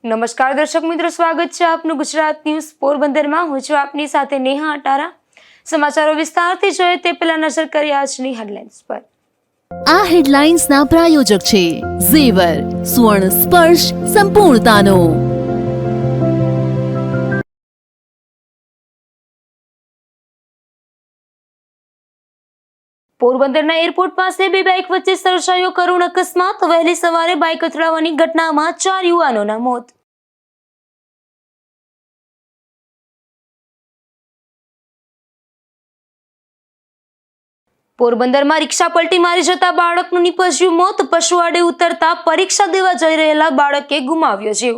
નમસ્કાર દર્શક મિત્રો, સ્વાગત છે આપનું ગુજરાત ન્યૂઝ પોરબંદરમાં। હું છું આપની સાથે નેહા અટારા। સમાચારો વિસ્તારથી જોઈએ તે પહેલા નજર કરીએ આજની હેડલાઇન્સ પર। આ હેડલાઇન્સના પ્રાયોજક છે ઝેવર, સુવર્ણ સ્પર્શ સંપૂર્ણતાનો। પોરબંદરના એરપોર્ટ પાસે બે બાઇક વચ્ચે સર્જાયો કરુણ અકસ્માત। વહેલી સવારે બાઇક અથડાવાની ઘટનામાં 4 યુવાનોના મોત। પોરબંદરમાં રિક્ષા પલટી મારી જતા બાળકનું નીપજ્યું મોત। પશુઆડે ઉતરતા પરીક્ષા દેવા જઈ રહેલા બાળકે ગુમાવ્યો જીવ।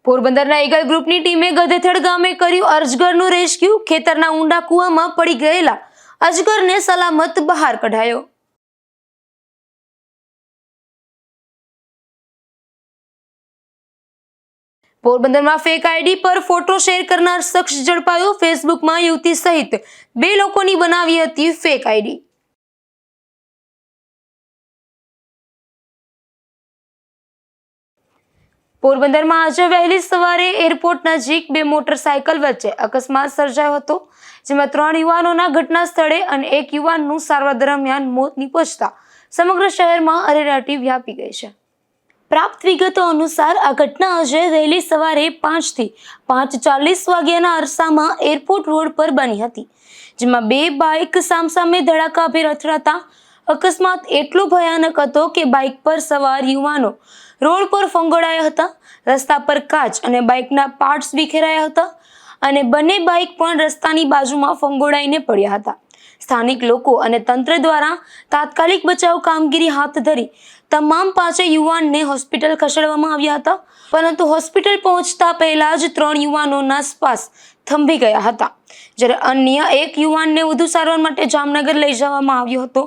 પોરબંદરના ઈગલ ગ્રુપની ટીમે ગધેથડ ગામે કર્યું અજગરનું રેસ્ક્યુ। ખેતરના ઊંડા કૂવામાં પડી ગયેલા અજગરને સલામત બહાર કઢાયો। પોરબંદરમાં ફેક આઈડી પર ફોટો શેર કરનાર શખ્સ ઝડપાયો। ફેસબુકમાં યુવતી સહિત 2 લોકોની બનાવી હતી ફેક આઈડી। પોરબંદરમાં આજે વહેલી સવારે એરપોર્ટ નજીક 2 મોટરસાયકલ વચ્ચે અકસ્માત સર્જાયો હતો, જેમાં 3 યુવાનોના ઘટના સ્થળે અને 1 યુવાનનું સારવાર દરમિયાન મોત નીપજતા સમગ્ર શહેરમાં અરેરાટી વ્યાપી ગઈ છે। પ્રાપ્ત વિગતો અનુસાર આ ઘટના આજે વહેલી સવારે 5 થી 5:40 વાગ્યાના અરસામાં એરપોર્ટ રોડ પર બની હતી, જેમાં 2 બાઇક સામસામે ધડાકાભેર અથડાતા અકસ્માત એટલો ભયાનક હતો કે બાઇક પર સવાર યુવાનો રોડ પર ફંગોળાયા હતા। રસ્તા પર કાચ અને બાઇકના પાર્ટ્સ વિખેરાયા હતા અને બંને બાઇક પણ રસ્તાની બાજુમાં ફંગોળાઈને પડ્યા હતા। સ્થાનિક લોકો અને તંત્ર દ્વારા તાત્કાલિક બચાવ કામગીરી હાથ ધરી તમામ 5 યુવાનને હોસ્પિટલ ખસેડવામાં આવ્યા હતા, પરંતુ હોસ્પિટલ પહોંચતા પહેલા જ 3 યુવાનોના શ્વાસ થંભી ગયા હતા, જ્યારે અન્ય 1 યુવાનને વધુ સારવાર માટે જામનગર લઈ જવામાં આવ્યો હતો,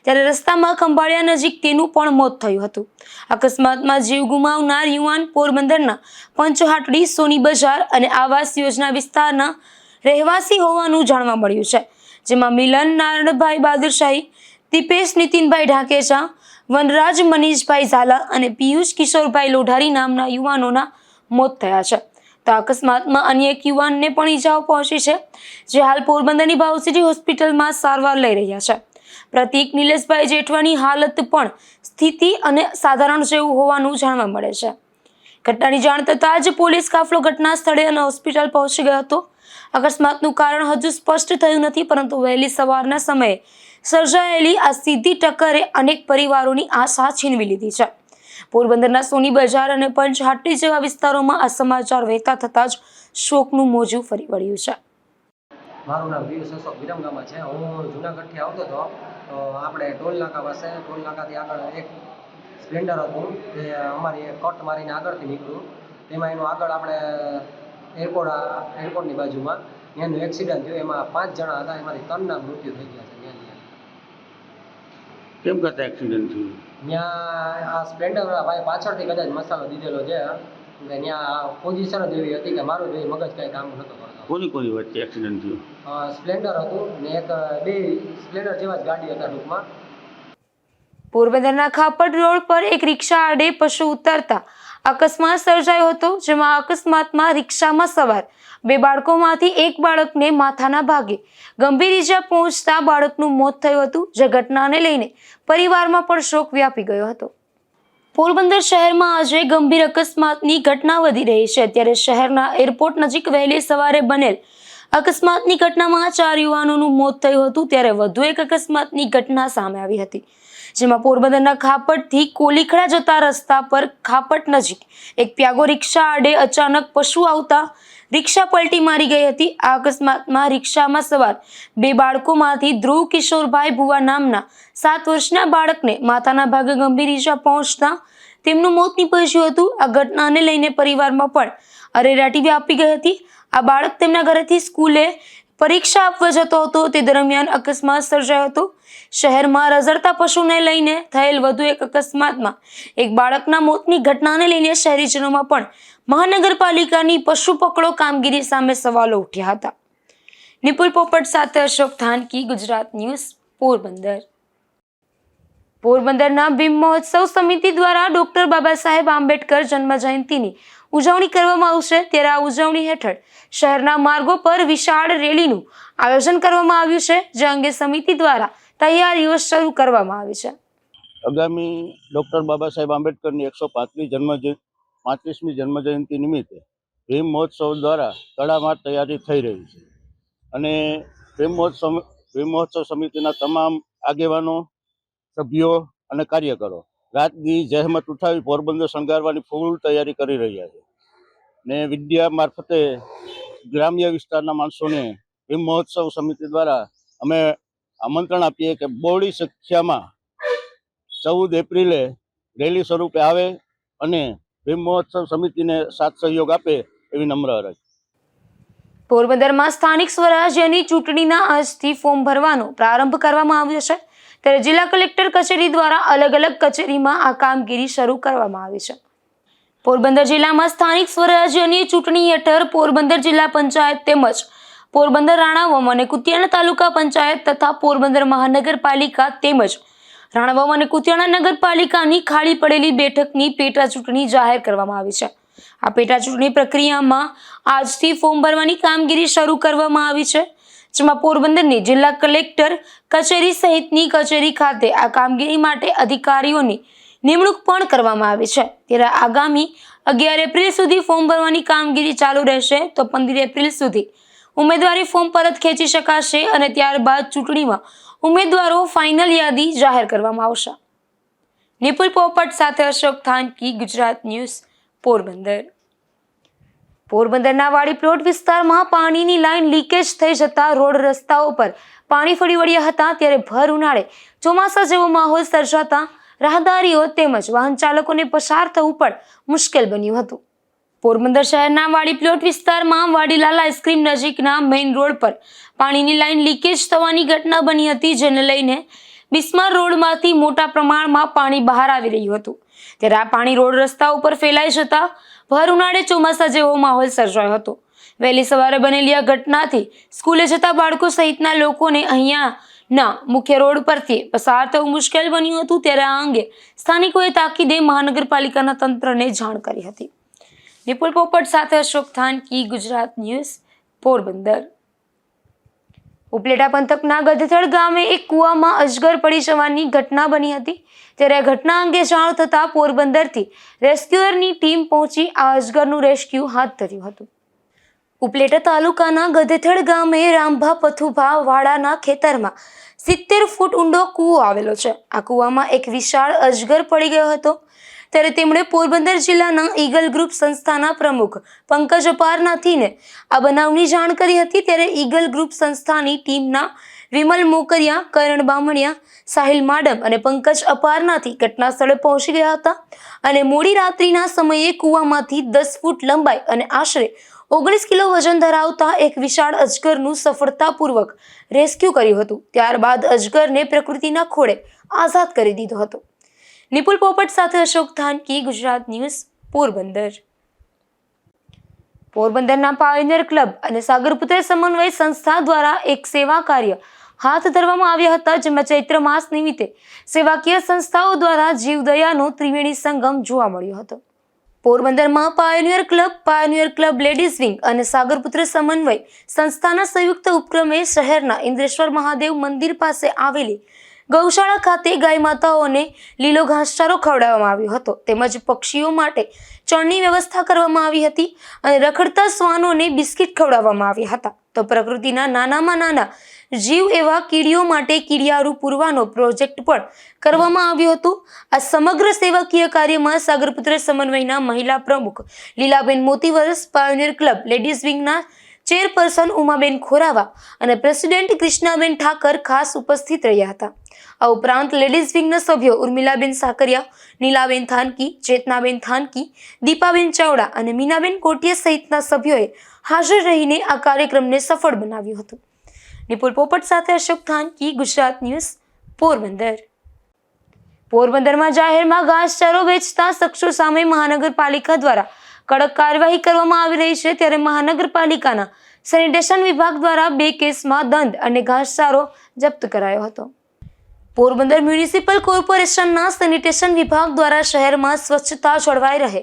ત્યારે રસ્તામાં ખંભાળિયા નજીક તેનું પણ મોત થયું હતું। અકસ્માતમાં જીવ ગુમાવનાર યુવાન પોરબંદરના પંચહાટડી, સોની બજાર અને આવાસ યોજના વિસ્તારના રહેવાસી હોવાનું જાણવા મળ્યું છે, જેમાં મિલન નારણભાઈ બાદરશાહી, દીપેશ નીતિનભાઈ ઢાકેચા, વનરાજ મનીષભાઈ ઝાલા અને પિયુષ કિશોરભાઈ લોઢારી નામના યુવાનોના મોત થયા છે। તો અકસ્માતમાં અન્ય 1 યુવાનને પણ ઈજાઓ પહોંચી છે, જે હાલ પોરબંદરની ભાવસિટી હોસ્પિટલમાં સારવાર લઈ રહ્યા છે। પ્રતીક નિલેશભાઈ જેઠવાની હાલત પણ સ્થિતિ અને સાધારણ જેવું હોવાનું જાણવા મળે છે। ઘટનાની જાણ થતાં જ પોલીસ કાફલો ઘટના સ્થળે અને હોસ્પિટલ પહોંચી ગયો હતો। અકસ્માતનું કારણ હજુ સ્પષ્ટ થયું નથી, પરંતુ વહેલી સવારના સમયે સર્જાયેલી આ સીધી ટક્કરે અનેક પરિવારોની આશા છીનવી લીધી છે। પોરબંદરના સોની બજાર અને પંચહાટી જેવા વિસ્તારોમાં આ સમાચાર વહેતા થતાં જ શોકનું મોજું ફરી વળ્યું છે। મારું નામ પિયુષ અશોક વિરમગામમાં છે। હું જુનાગઢથી આવતો હતો, તો આપણે ટોલ નાકા પાસે, ટોલ નાકાથી આગળ એક સ્પ્લેન્ડર હતું, જે અમારી કટ મારીને આગળથી નીકળ્યું। તેમાં એનું આગળ આપણે એરપોર્ટની બાજુમાં ત્યાંનું એક્સિડન્ટ થયું। એમાં 5 જણા હતા, એમાંથી 3ના મૃત્યુ થઈ ગયા છે। કેમ કરતા એક્સિડન્ટ થયું? ત્યાં આ સ્પ્લેન્ડર ભાઈ પાછળથી કદાચ મસાલો દીધેલો છે, એટલે ત્યાં પોઝિશન જ એવી હતી કે મારું ભાઈ મગજ કાંઈ કામ નહોતો કરતો। કોની વચ્ચે એક્સિડન્ટ થયું? સ્પ્લેન્ડર હતું ને બે સ્પ્લેન્ડર જેવા જ ગાડી હતા ટૂંકમાં। પોરબંદરના ખાપટ રોડ પર એક રિક્ષા આડે પશુ ઉતરતા અકસ્માત સર્જાયો હતો, જેમાં અકસ્માતમાં રિક્ષામાં સવાર 2 બાળકોમાંથી 1 બાળકને માથાના ભાગે ગંભીર ઈજા પહોંચતા બાળકનું મોત થયું હતું, જે ઘટનાને લઈને પરિવારમાં પણ શોક વ્યાપી ગયો હતો। પોરબંદર શહેરમાં આજે ગંભીર અકસ્માતની ઘટના વધી રહી છે, ત્યારે શહેરના એરપોર્ટ નજીક વહેલી સવારે બનેલ અકસ્માતની ઘટનામાં 4 યુવાનોનું મોત થયું હતું, ત્યારે વધુ એક અકસ્માતની ઘટના સામે આવી હતી, જેમાં પોરબંદરના ખાપટથી કોલીખડા જતા રસ્તા પર ખાપટ નજીક એક પ્યાગો રિક્ષા આડે અચાનક પશુ આવતા રિક્ષા પલટી મારી ગઈ હતી। આ અકસ્માતમાં રિક્ષામાં સવાર 2 બાળકોમાંથી ધ્રુવ કિશોરભાઈ ભુવા નામના 7 વર્ષના બાળકને માથાના ભાગે ગંભીર ઈજા પહોંચતા તેમનું મોત નીપજ્યું હતું। આ ઘટનાને લઈને પરિવારમાં પણ અરેરાટી વ્યાપી ગઈ હતી। આ બાળક તેમના ઘરેથી સ્કૂલે પરીક્ષા આપવા જતો હતો, તે દરમિયાન અકસ્માત સર્જાયો હતો। શહેરમાં રઝળતા પશુને લઈને થયેલ વધુ એક અકસ્માતમાં એક બાળકના મોતની ઘટનાને લઈને શહેરીજનોમાં પણ મહાનગરપાલિકાની પશુ પકડો કામગીરી સામે સવાલો ઉઠ્યા હતા। નિપુલ પોપટ સાથે અશોક થાનકી, ગુજરાત ન્યૂઝ, પોરબંદર। પોરબંદરના ભીમ મહોત્સવ સમિતિ દ્વારા ડોક્ટર બાબા સાહેબ આંબેડકર જન્મ જયંતિની ઉજવણી કરવામાં આવશે, ત્યારે આ ઉજવણી હેઠળ શહેરના માર્ગો પર વિશાળ રેલીનું આયોજન કરવામાં આવ્યું છે, જે અંગે સમિતિ દ્વારા તૈયારીઓ શરૂ કરવામાં આવી છે. આગામી ડૉક્ટર બાબા સાહેબ આંબેડકરની 135મી જન્મજયંતિ નિમિત્તે ભીમ મહોત્સવ દ્વારા તડામાર તૈયારી થઈ રહી છે અને ભીમ મહોત્સવ સમિતિના તમામ આગેવાનો, સભ્યો અને કાર્યકરો રાત દી જહેમત ઉઠાવી પોરબંદર શણગારવાની ફૂલ તૈયારી કરી રહ્યા છે ને વિદ્યા મારફતે ગ્રામ્ય વિસ્તારના માણસોને ભીમ મહોત્સવ સમિતિ દ્વારા અમે આમંત્રણ આપીએ કે બહોળી સંખ્યામાં 14 એપ્રિલે રેલી સ્વરૂપે આવે અને ભીમ મહોત્સવ સમિતિને સાથ સહયોગ આપે એવી નમ્ર અરજ. પોરબંદરમાં સ્થાનિક સ્વરાજ્યની ચૂંટણીના આજથી ફોર્મ ભરવાનો પ્રારંભ કરવામાં આવ્યો છે, ત્યારે જિલ્લા કલેક્ટર કચેરી દ્વારા અલગ અલગ કચેરીમાં આ કામગીરી શરૂ કરવામાં આવી છે. પોરબંદર જિલ્લામાં સ્થાનિક સ્વરાજ્યની ચૂંટણી હેઠળ પોરબંદર જિલ્લા પંચાયત તેમજ પોરબંદર રાણાવાવ અને કુતિયાણા તાલુકા પંચાયત તથા પોરબંદર મહાનગરપાલિકા તેમજ રાણાવાવ અને કુતિયાણા નગરપાલિકાની ખાલી પડેલી બેઠકની પેટા ચૂંટણી જાહેર કરવામાં આવી છે. આ પેટા ચૂંટણી પ્રક્રિયામાં આજથી ફોર્મ ભરવાની કામગીરી શરૂ કરવામાં આવી છે, જેમાં પોરબંદરની જિલ્લા કલેક્ટર કચેરી સહિતની કચેરી ખાતે આ કામગીરી માટે અધિકારીઓની નિમણૂક પણ કરવામાં આવી છે. ત્યારે આગામી 11 એપ્રિલ સુધી ફોર્મ ભરવાની કામગીરી ચાલુ રહેશે, તો 15 એપ્રિલ સુધી ઉમેદવારી ફોર્મ પરત ખેંચી શકાશે અને ત્યારબાદ ચૂંટણીમાં ઉમેદવારો ફાઇનલ યાદી જાહેર કરવામાં આવશે. નિપુલ પોપટ સાથે અશોક થાનકી, ગુજરાત ન્યૂઝ, પોરબંદર. પોરબંદરના વાડી પ્લોટ વિસ્તારમાં પાણીની લાઈન લીકેજ થઈ જતા રોડ રસ્તાઓ પર પાણી ફરી વળ્યા હતા, ત્યારે ભર ઉનાળે ચોમાસા જેવો માહોલ સર્જાતા રાહદારીઓ તેમજ વાહન ચાલકોને પસાર થવું પણ મુશ્કેલ બન્યું હતું. પોરબંદર શહેરના વાડી પ્લોટ વિસ્તારમાં વાડીલાલ આઈસ્ક્રીમ નજીકના મેઇન રોડ પર પાણીની લાઈન લીકેજ થવાની ઘટના બની હતી, જેને લઈને બિસ્માર રોડમાંથી મોટા પ્રમાણમાં પાણી બહાર આવી રહ્યું હતું. ત્યારે આ પાણી રોડ રસ્તા ઉપર ફેલાઈ જતા ભર ઉનાળે ચોમાસા જેવો માહોલ સર્જાયો હતો. વહેલી સવારે બનેલી આ ઘટનાથી સ્કૂલે જતા બાળકો સહિતના લોકોને અહીંયાના મુખ્ય રોડ પરથી પસાર થવું મુશ્કેલ બન્યું હતું. ત્યારે આ અંગે સ્થાનિકોએ તાકીદે મહાનગરપાલિકાના તંત્રને જાણ કરી હતી. નિપુલ પોપટ સાથે અશોક થાનકી, ગુજરાત ન્યૂઝ, પોરબંદર. ઉપલેટા પંથકના ગધેથળ ગામે એક કૂવામાં અજગર પડી જવાની ઘટના બની હતી, ત્યારે આ ઘટના અંગે જાણ થતાં પોરબંદરથી રેસ્ક્યુઅરની ટીમ પહોંચી આ અજગરનું રેસ્ક્યુ હાથ ધર્યું હતું. ઉપલેટા તાલુકાના ગધેથળ ગામે રામભા પથુભા વાડાના ખેતરમાં 70 ફૂટ ઊંડો કૂવો આવેલો છે. આ કૂવામાં એક વિશાળ અજગર પડી ગયો હતો, ત્યારે તેમણે પોરબંદર જિલ્લાના ઈગલ ગ્રુપ સંસ્થાના પ્રમુખ પંકજ અપારનાથીને આ બનાવની જાણ કરી હતી. ત્યારે ઈગલ ગ્રુપ સંસ્થાની ટીમના વિમલ મોકરિયા, કરણ બામણિયા, સાહિલ માડમ અને પંકજ અપારનાથી ઘટના સ્થળે પહોંચી ગયા હતા અને મોડી રાત્રિના સમયે કૂવામાંથી 10 ફૂટ લંબાઈ અને આશરે 19 કિલો વજન ધરાવતા એક વિશાળ અજગરનું સફળતાપૂર્વક રેસ્ક્યુ કર્યું હતું. ત્યારબાદ અજગરને પ્રકૃતિના ખોળે આઝાદ કરી દીધો હતો. નિપુલ પોપટ સાથે અશોક થાનકી, ગુજરાત ન્યૂઝ, પોરબંદર. પોરબંદરના પાયોનિયર ક્લબ અને સાગરપુત્ર સમન્વય સંસ્થા દ્વારા એક સેવા કાર્ય હાથ ધરવામાં આવ્યા હતા, જેમાં ચૈત્ર માસ નિમિત્તે સેવાકીય સંસ્થાઓ દ્વારા જીવદયાનો ત્રિવેણી સંગમ જોવા મળ્યો હતો. પોરબંદરમાં પાયોનિયર ક્લબ લેડીઝ વિંગ અને સાગરપુત્ર સમન્વય સંસ્થાના સંયુક્ત ઉપક્રમે શહેરના ઇન્દ્રેશ્વર મહાદેવ મંદિર પાસે આવેલી ગૌશાળા ખાતે ગાય માતાઓને લીલો ઘાસચારો ખવડાવવામાં આવ્યો હતો, તેમજ પક્ષીઓ માટે ચણની વ્યવસ્થા કરવામાં આવી હતી અને રખડતા શ્વાનોને બિસ્કિટ ખવડાવવામાં આવ્યા હતા. તો પ્રકૃતિના નાનામાં નાના જીવ એવા કીડીઓ માટે કીડિયારું પૂરવાનો પ્રોજેક્ટ પણ કરવામાં આવ્યો હતો. આ સમગ્ર સેવાકીય કાર્યમાં સાગરપુત્ર સમન્વયના મહિલા પ્રમુખ Lilaben Motivaras, pioneer club ladies વિંગના ચેરપર્સન ઉમાબેન ખોરાવા અને પ્રેસિડેન્ટ કૃષ્ણાબેન ઠાકર ખાસ ઉપસ્થિત રહ્યા હતા. આ ઉપરાંત લેડીઝ વિંગના સભ્યો ઉર્મિલાબેન સાકરિયા, નીલાબેન થાનકી, ચેતનાબેન થાનકી, દીપાબેન ચાવડા અને મીનાબેન કોટિયા સહિતના સભ્યોએ હાજર રહીને આ કાર્યક્રમને સફળ બનાવ્યું હતું. નિપુલ પોપટ સાથે અશોક થાનકી, ગુજરાત ન્યૂઝ, પોરબંદર. પોરબંદરમાં જાહેરમાં ઘાસચારો વેચતા શખ્સો સામે મહાનગરપાલિકા દ્વારા કડક કાર્યવાહી કરવામાં આવી રહી છે, ત્યારે મહાનગરપાલિકાના સેનિટેશન વિભાગ દ્વારા 2 કેસમાં દંડ અને ઘાસચારો જપ્ત કરાયો હતો. પોરબંદર મ્યુનિસિપલ કોર્પોરેશનના સેનિટેશન વિભાગ દ્વારા શહેરમાં સ્વચ્છતા જળવાઈ રહે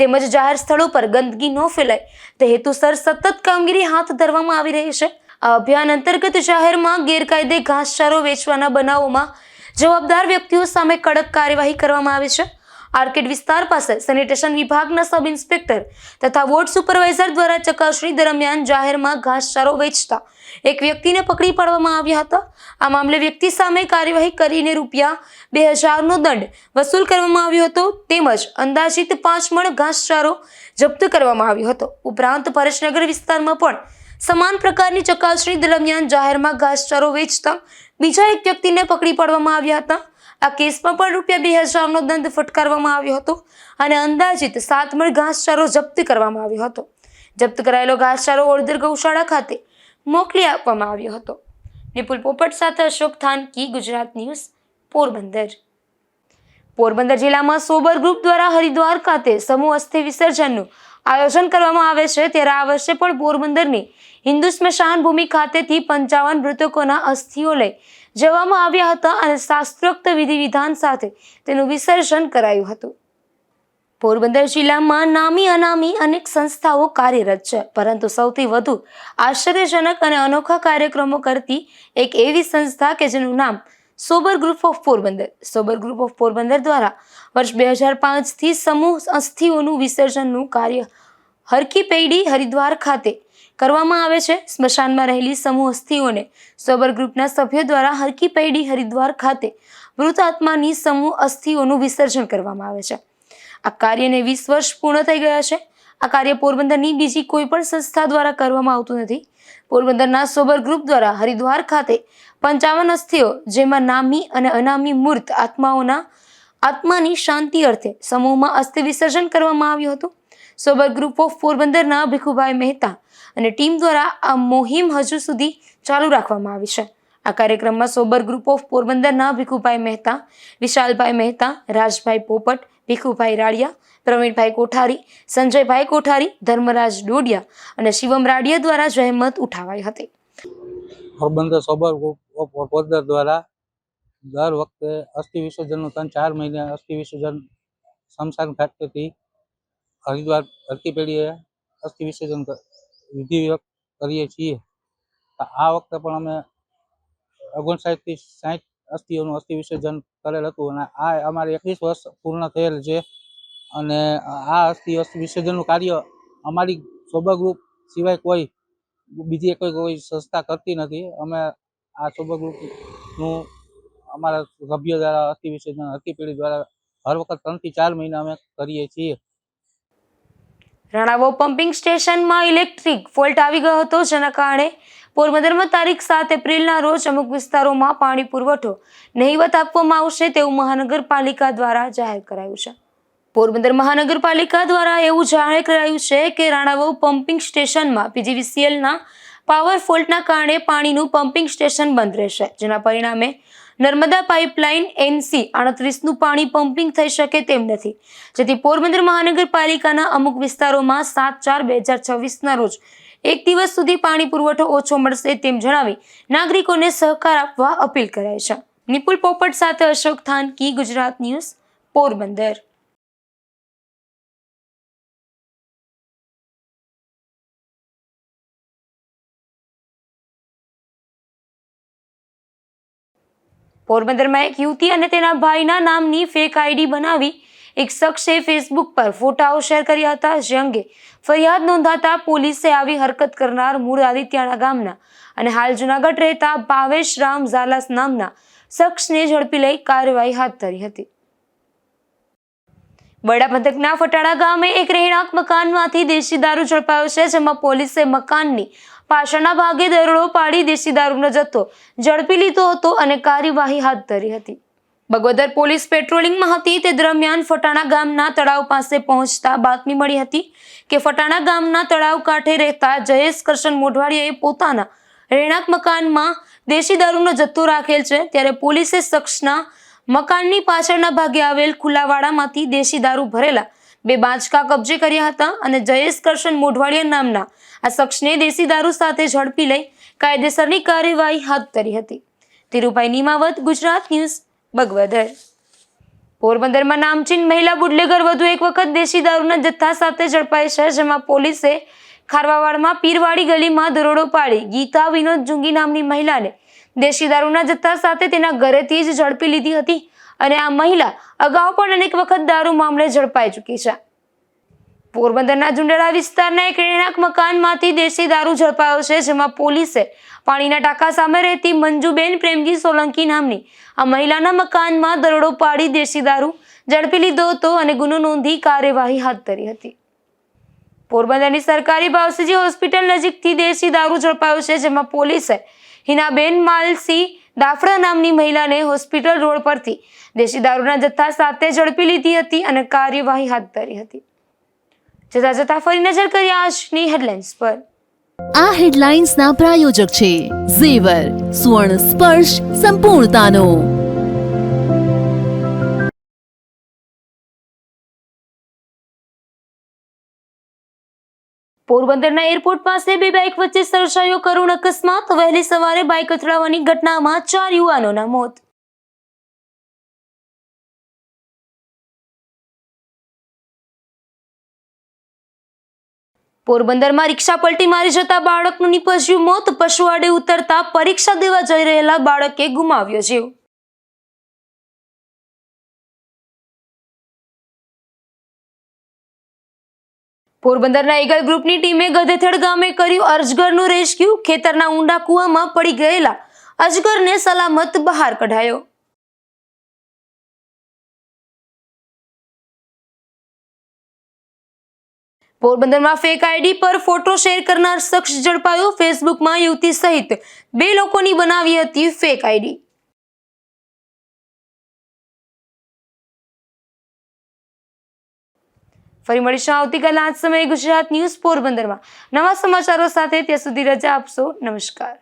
તેમજ જાહેર સ્થળો પર ગંદકી ન ફેલાય તે હેતુસર સતત કામગીરી હાથ ધરવામાં આવી રહી છે. આ અભિયાન અંતર્ગત જાહેરમાં ગેરકાયદે ઘાસચારો વેચવાના બનાવોમાં જવાબદાર વ્યક્તિઓ સામે કડક કાર્યવાહી કરવામાં આવી છે. આર્કેડ વિસ્તાર પાસે સેનિટેશન વિભાગના સબ ઇન્સ્પેક્ટર તથા વોર્ડ સુપરવાઇઝર દ્વારા ચકાસણી દરમિયાન જાહેરમાં ઘાસચારો વેચતા એક વ્યક્તિને પકડી પાડવામાં આવ્યા હતા. આ મામલે વ્યક્તિ સામે કાર્યવાહી કરીને ₹2000નો દંડ વસૂલ કરવામાં આવ્યો હતો તેમજ અંદાજિત 5 મણ ઘાસચારો જપ્ત કરવામાં આવ્યો હતો. ઉપરાંત પરેશનગર વિસ્તારમાં પણ સમાન પ્રકારની ચકાસણી દરમિયાન જાહેરમાં ઘાસચારો વેચતા બીજા એક વ્યક્તિને પકડી પાડવામાં આવ્યા હતા. આ કેસમાં પણ ₹2000નો દંડ ફટકારવામાં આવ્યો હતો અને અંદાજિત 7 મણ ઘાસચારો જપ્ત કરવામાં આવ્યો હતો. જપ્ત કરાયેલો ઘાસચારો ઓળદર ગૌશાળા ખાતે મોકલી આપવામાં આવ્યો હતો. નિપુલ પોપટ સાથે અશોક થાનકી, ગુજરાત ન્યૂઝ, પોરબંદર. પોરબંદર જિલ્લામાં સોબર ગ્રુપ દ્વારા હરિદ્વાર ખાતે સમૂહ અસ્થિ વિસર્જનનું આયોજન કરવામાં આવે છે ત્યારે આ વર્ષે પણ પોરબંદરની હિન્દુ સ્મશાન ભૂમિ ખાતેથી 55 મૃતકોના અસ્થિઓ લઈ જવામાં આવ્યા હતા અને શાસ્ત્રોક્ત વિધિ વિધાન સાથે તેનું વિસર્જન કરાયું હતું. પોરબંદર જિલ્લામાં નામી અનામી અનેક સંસ્થાઓ કાર્યરત છે પરંતુ સૌથી વધુ આશ્ચર્યજનક અને અનોખા કાર્યક્રમો કરતી એક એવી સંસ્થા કે જેનું નામ sober group of Porbandar. Sober group of Porbandar દ્વારા વર્ષ 2005થી સમૂહ અસ્થિઓનું વિસર્જનનું કાર્ય હરકી પૈડી હરિદ્વાર ખાતે કરવામાં આવે છે. સ્મશાનમાં રહેલી સમૂહ અસ્થિઓને સોબર ગ્રુપના સભ્યો દ્વારા હરકી પૈડી હરિદ્વાર ખાતે મૃત આત્માની સમૂહ અસ્થિઓનું વિસર્જન કરવામાં આવે છે. આ કાર્યને 20 વર્ષ પૂર્ણ થઈ ગયા છે. આ કાર્ય પોરબંદરની બીજી કોઈ પણ સંસ્થા દ્વારા કરવામાં આવતું નથી. પોરબંદરના સોબર ગ્રુપ દ્વારા હરિદ્વાર ખાતે 55 અસ્થિઓ જેમાં નામી અને અનામી મૂર્ત આત્માની શાંતિ અર્થે સમૂહમાં અસ્થિ વિસર્જન કરવામાં આવ્યું હતું. સોબર ગ્રુપ ઓફ પોરબંદરના ભીખુભાઈ મહેતા અને ટીમ દ્વારા આ મોહિમ હજુ સુધી ચાલુ રાખવામાં આવી છે. આ કાર્યક્રમમાં સોબર ગ્રુપ ઓફ પોરબંદરના ભીખુભાઈ મહેતા, વિશાલભાઈ મહેતા, રાજભાઈ પોપટ, ભીખુભાઈ રાડિયા, પ્રવીણભાઈ કોઠારી, સંજયભાઈ કોઠારી, ધર્મરાજ ડોડિયા અને શિવમ રાડિયા દ્વારા જહેમત ઉઠાવાઈ હતી. Porbandar sober group of Porbandar દ્વારા દર વખતે અસ્થિ વિસર્જનનું 3-4 મહિને અસ્થિ વિસર્જન સ્મશાન ખાતેથી હરિદ્વાર હરકી પેઢીએ અસ્થિ વિસર્જન વિધિવત કરીએ છીએ. આ વખતે પણ અમે 59 થી 60 અસ્થિઓનું અસ્થિ વિસર્જન કરેલ હતું અને આ અમારે 21 વર્ષ પૂર્ણ થયેલ છે અને આ અસ્થિ વિસર્જનનું કાર્ય અમારી સોબર ગ્રુપ સિવાય બીજી કોઈ સંસ્થા કરતી નથી. અમે આ સોબર ગ્રુપનું અમારા સભ્ય દ્વારા અસ્થિ વિસર્જન હરકી પેઢી દ્વારા હર વખત 3 થી 4 મહિના અમે કરીએ છીએ. રાણાવાવ પમ્પિંગ સ્ટેશનમાં ઇલેક્ટ્રિક ફોલ્ટ આવી ગયો હતો જેના કારણે પોરબંદરમાં તારીખ 7 એપ્રિલના રોજ અમુક વિસ્તારોમાં પાણી પુરવઠો નહિવત આપવામાં આવશે તેવું મહાનગરપાલિકા દ્વારા જાહેર કરાયું છે. પોરબંદર મહાનગરપાલિકા દ્વારા એવું જાહેર કરાયું છે કે રાણાવાવ પમ્પિંગ સ્ટેશનમાં PGVCLના પાવર ફોલ્ટના કારણે પાણીનું પમ્પિંગ સ્ટેશન બંધ રહેશે જેના પરિણામે નર્મદા પાઇપલાઇન NC38નું પાણી પમ્પિંગ થઈ શકે તેમ નથી, જેથી પોરબંદર મહાનગરપાલિકાના અમુક વિસ્તારોમાં 7/4/2026ના રોજ એક દિવસ સુધી પાણી પુરવઠો ઓછો મળશે તેમ જણાવી નાગરિકોને સહકાર આપવા અપીલ કરાઈ છે. નિપુલ પોપટ સાથે અશોક થાનકી, ગુજરાત ન્યૂઝ, પોરબંદર. પોરબંદરમાં એક યુવતી અને તેના ભાઈના નામની ફેક આઈડી બનાવી એક શખ્સે ફેસબુક પર ફોટાઓ શેર કર્યા હતા, જે અંગે ફરિયાદ નોંધાતા પોલીસે આવી હરકત કરનાર મૂળ આદિત્યાણા ગામના અને હાલ જૂનાગઢ રહેતા ભાવેશ રામ ઝાલા નામના શખ્સને ઝડપી લઈ કાર્યવાહી હાથ ધરી હતી. બરડા પંથકના ફટાડા ગામે એક રહેણાંક મકાનમાંથી દેશી દારૂ ઝડપાયો છે, જેમાં પોલીસે મકાનની પાછળના ભાગે દરોડો પાડી દેશી દારૂનો જથ્થો ઝડપી લીધો હતો અને કાર્યવાહી હાથ ધરી હતી. બગોદર પોલીસ પેટ્રોલિંગમાં હતી તે દરમિયાન ફટાણા ગામના તળાવ પાસે પહોંચતા બાતમી મળી હતી કે ફટાણા ગામના તળાવ કાંઠે રહેતા જયેશ કરશન મોઢવાડિયાએ પોતાના રહેણાંક મકાનમાં દેશી દારૂનો જથ્થો રાખેલ છે. ત્યારે પોલીસે શખ્સના મકાનની પાછળના ભાગે આવેલ ખુલ્લાવાડામાંથી દેશી દારૂ ભરેલા 2 બાંચકા કબજે કર્યા હતા અને જયેશ કરશન મોઢવાડિયા નામના આ શખ્સને દેશી દારૂ સાથે ઝડપી લઈ કાયદેસરની કાર્યવાહી હાથ ધરી હતી. ધીરુભાઈ નીમાવત, ગુજરાત ન્યૂઝ, બગવદર. પોરબંદરમાં નામચીન મહિલા બુટલેગર વધુ એક વખત દેશી દારૂના જથ્થા સાથે ઝડપાઈ છે, જેમાં પોલીસે ખારવાવાડમાં પીરવાડી ગલીમાં દરોડો પાડી ગીતા વિનોદ જુંગી નામની મહિલાને દેશી દારૂના જથ્થા સાથે તેના ઘરેથી જ ઝડપી લીધી હતી અને આ મહિલા અગાઉ પણ અનેક વખત દારૂ મામલે ઝડપાઈ ચૂકી છે. પોરબંદરના ઝુંડેડા વિસ્તારના એક રહેણાંક મકાનમાંથી દેશી દારૂ ઝડપાયો છે, જેમાં પોલીસે પાણીના ટાંકા સામે રહેતી મંજુબેન પ્રેમજી સોલંકી નામની આ મહિલાના મકાનમાં દરોડો પાડી દેશી દારૂ ઝડપી લીધો હતો અને ગુનો નોંધી કાર્યવાહી હાથ ધરી હતી. પોરબંદરની સરકારી બાવસીજી હોસ્પિટલ નજીકથી દેશી દારૂ ઝડપાયો છે, જેમાં પોલીસે હિનાબેન માલસી દાફડા નામની મહિલાને હોસ્પિટલ રોડ પરથી દેશી દારૂના જથ્થા સાથે ઝડપી લીધી હતી અને કાર્યવાહી હાથ ધરી હતી. જતા ફરી નજર કરીએ આજની હેડલાઇન્સ પર. આ હેડલાઇન્સના પ્રાયોજક છે ઝેવર, સ્વર્ણ સ્પર્શ સંપૂર્ણતાનો. પોરબંદરના એરપોર્ટ પાસે બે બાઇક વચ્ચે સર્જાયો કરુણ અકસ્માત. વહેલી સવારે બાઇક અથડાવાની ઘટનામાં 4 યુવાનોના મોત. પોરબંદરમાં રિક્ષા પલટી મારી જતા બાળકનું નીપજ્યું મોત. પશુઆડે ઉતરતા પરીક્ષા દેવા જઈ રહેલા બાળકે ગુમાવ્યો જીવ. પોરબંદરના ઈગલ ગ્રુપની ટીમે ગધેથડ ગામે કર્યું અજગરનું રેસ્ક્યુ. ખેતરના ઊંડા કૂવામાં પડી ગયેલા અજગરને સલામત બહાર કઢાયો. પોરબંદરમાં ફેક આઈડી પર ફોટો શેર કરનાર શખ્સ ઝડપાયો. ફેસબુકમાં યુવતી સહિત 2 લોકોની બનાવી હતી ફેક આઈડી. ફરી મળીશું આવતીકાલે આ જ સમયે ગુજરાત ન્યૂઝ પોરબંદરમાં નવા સમાચારો સાથે. ત્યાં સુધી રજા આપશો. નમસ્કાર.